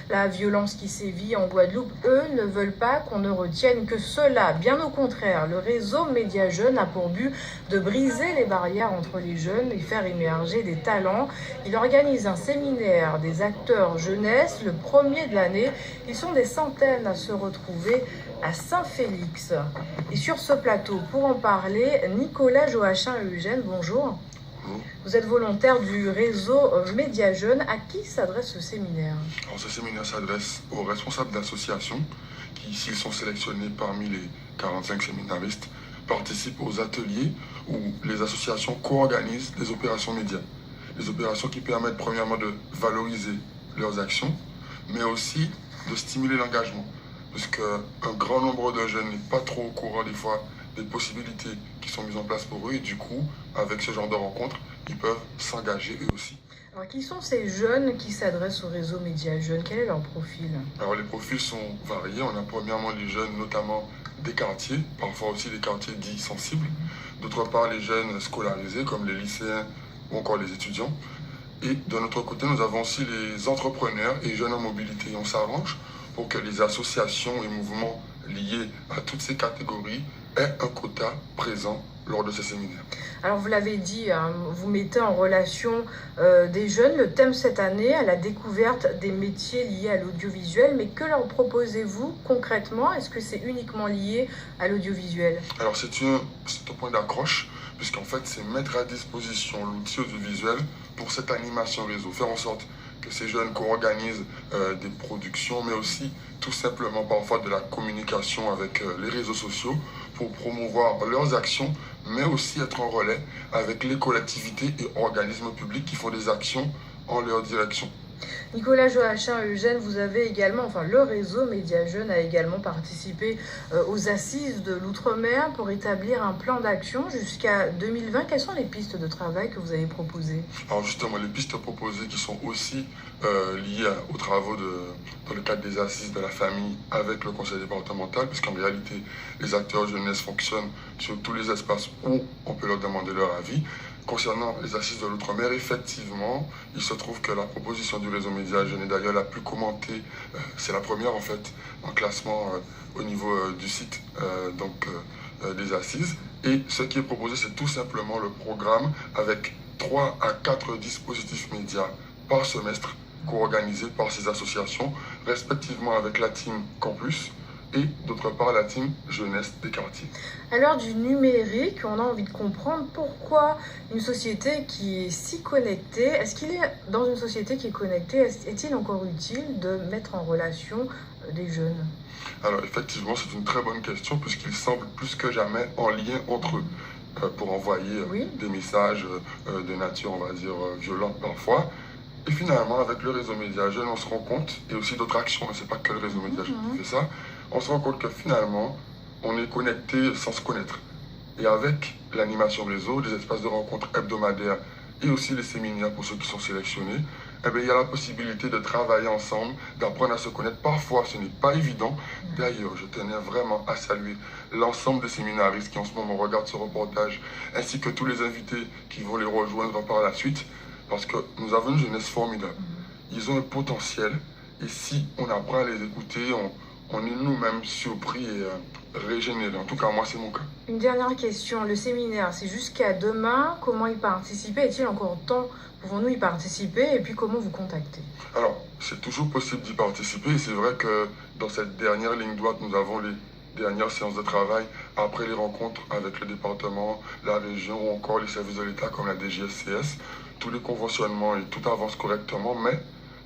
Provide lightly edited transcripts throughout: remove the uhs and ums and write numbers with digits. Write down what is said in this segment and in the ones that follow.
La violence qui sévit en Guadeloupe, eux, ne veulent pas qu'on ne retienne que cela. Bien au contraire, le réseau Média Jeunes a pour but de briser les barrières entre les jeunes et faire émerger des talents. Il organise un séminaire des acteurs jeunesse, le premier de l'année. Ils sont des centaines à se retrouver à Saint-Félix. Et sur ce plateau, pour en parler, Nicolas Joachim Eugène, bonjour. Vous êtes volontaire du réseau Média Jeunes. À qui s'adresse ce séminaire? Alors, ce séminaire s'adresse aux responsables d'associations qui, s'ils sont sélectionnés parmi les 45 séminaristes, participent aux ateliers où les associations co-organisent des opérations médias. Des opérations qui permettent premièrement de valoriser leurs actions, mais aussi de stimuler l'engagement. Parce qu'un grand nombre de jeunes n'est pas trop au courant des fois des possibilités qui sont mises en place pour eux et du coup, avec ce genre de rencontres, ils peuvent s'engager eux aussi. Alors, qui sont ces jeunes qui s'adressent au réseau Média Jeunes? Quel est leur profil? Alors, les profils sont variés. On a premièrement les jeunes, notamment des quartiers, parfois aussi des quartiers dits sensibles. D'autre part, les jeunes scolarisés, comme les lycéens ou encore les étudiants. Et de notre côté, nous avons aussi les entrepreneurs et jeunes en mobilité. On s'arrange pour que les associations et mouvements liés à toutes ces catégories aient un quota présent lors de ces séminaires. Alors vous l'avez dit, hein, vous mettez en relation des jeunes. Le thème cette année à la découverte des métiers liés à l'audiovisuel. Mais que leur proposez-vous concrètement? Est-ce que c'est uniquement lié à l'audiovisuel? Alors c'est un point d'accroche, puisqu'en fait c'est mettre à disposition l'outil audiovisuel pour cette animation réseau. Faire en sorte que ces jeunes co-organisent des productions, mais aussi tout simplement parfois de la communication avec les réseaux sociaux pour promouvoir leurs actions, mais aussi être en relais avec les collectivités et organismes publics qui font des actions en leur direction. Nicolas Joachim Eugène, vous avez également, le réseau Média Jeunes a également participé aux assises de l'outre-mer pour établir un plan d'action jusqu'à 2020. Quelles sont les pistes de travail que vous avez proposées? Alors justement, les pistes proposées qui sont aussi liées aux travaux dans le cadre des assises de la famille avec le conseil départemental, puisqu'en réalité, les acteurs jeunesse fonctionnent sur tous les espaces où on peut leur demander leur avis. Concernant les assises de l'outre-mer, effectivement, il se trouve que la proposition du réseau Média Jeunes est d'ailleurs la plus commentée. C'est la première en fait en classement au niveau du site des assises. Et ce qui est proposé, c'est tout simplement le programme avec 3 à 4 dispositifs médias par semestre co-organisés par ces associations, respectivement avec la team Campus et d'autre part la team jeunesse des quartiers. À l'heure du numérique, on a envie de comprendre pourquoi une société qui est si connectée, est-ce qu'il est dans une société qui est connectée, est-il encore utile de mettre en relation des jeunes? Alors effectivement, c'est une très bonne question puisqu'ils semblent plus que jamais en lien entre eux pour envoyer des messages de nature, on va dire, violente parfois. Et finalement, avec le réseau Média Jeunes, on se rend compte, et aussi d'autres actions, ce n'est pas que le réseau Média Jeunes qui fait ça, on se rend compte que finalement, on est connecté sans se connaître. Et avec l'animation réseau, des espaces de rencontres hebdomadaires et aussi les séminaires pour ceux qui sont sélectionnés, eh bien, il y a la possibilité de travailler ensemble, d'apprendre à se connaître. Parfois, ce n'est pas évident. D'ailleurs, je tenais vraiment à saluer l'ensemble des séminaristes qui en ce moment regardent ce reportage, ainsi que tous les invités qui vont les rejoindre par la suite, parce que nous avons une jeunesse formidable. Ils ont un potentiel, et si on apprend à les écouter, on est nous-mêmes surpris et régénérés. En tout cas, moi, c'est mon cas. Une dernière question. Le séminaire, c'est jusqu'à demain. Comment y participer? Est-il encore temps? Pouvons-nous y participer? Et puis, comment vous contacter? Alors, c'est toujours possible d'y participer. Et c'est vrai que dans cette dernière ligne droite, nous avons les dernières séances de travail après les rencontres avec le département, la région ou encore les services de l'État comme la DGSCS. Tous les conventionnements et tout avance correctement, mais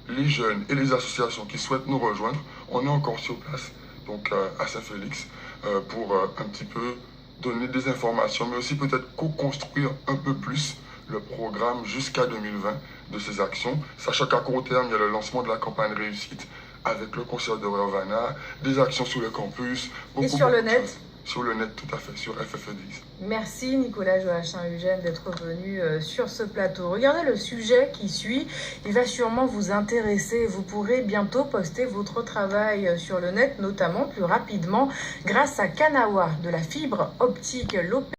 les jeunes et les associations qui souhaitent nous rejoindre, on est encore sur place, donc à Saint-Félix, pour un petit peu donner des informations, mais aussi peut-être co-construire un peu plus le programme jusqu'à 2020 de ces actions, sachant qu'à court terme, il y a le lancement de la campagne réussite avec le concert de Ravana, des actions sur le campus. Et sur le net? Sur le net, tout à fait, sur FFE10. Merci Nicolas Joachim Eugène d'être venu sur ce plateau. Regardez le sujet qui suit, il va sûrement vous intéresser. Vous pourrez bientôt poster votre travail sur le net, notamment plus rapidement grâce à Kanawa, de la fibre optique.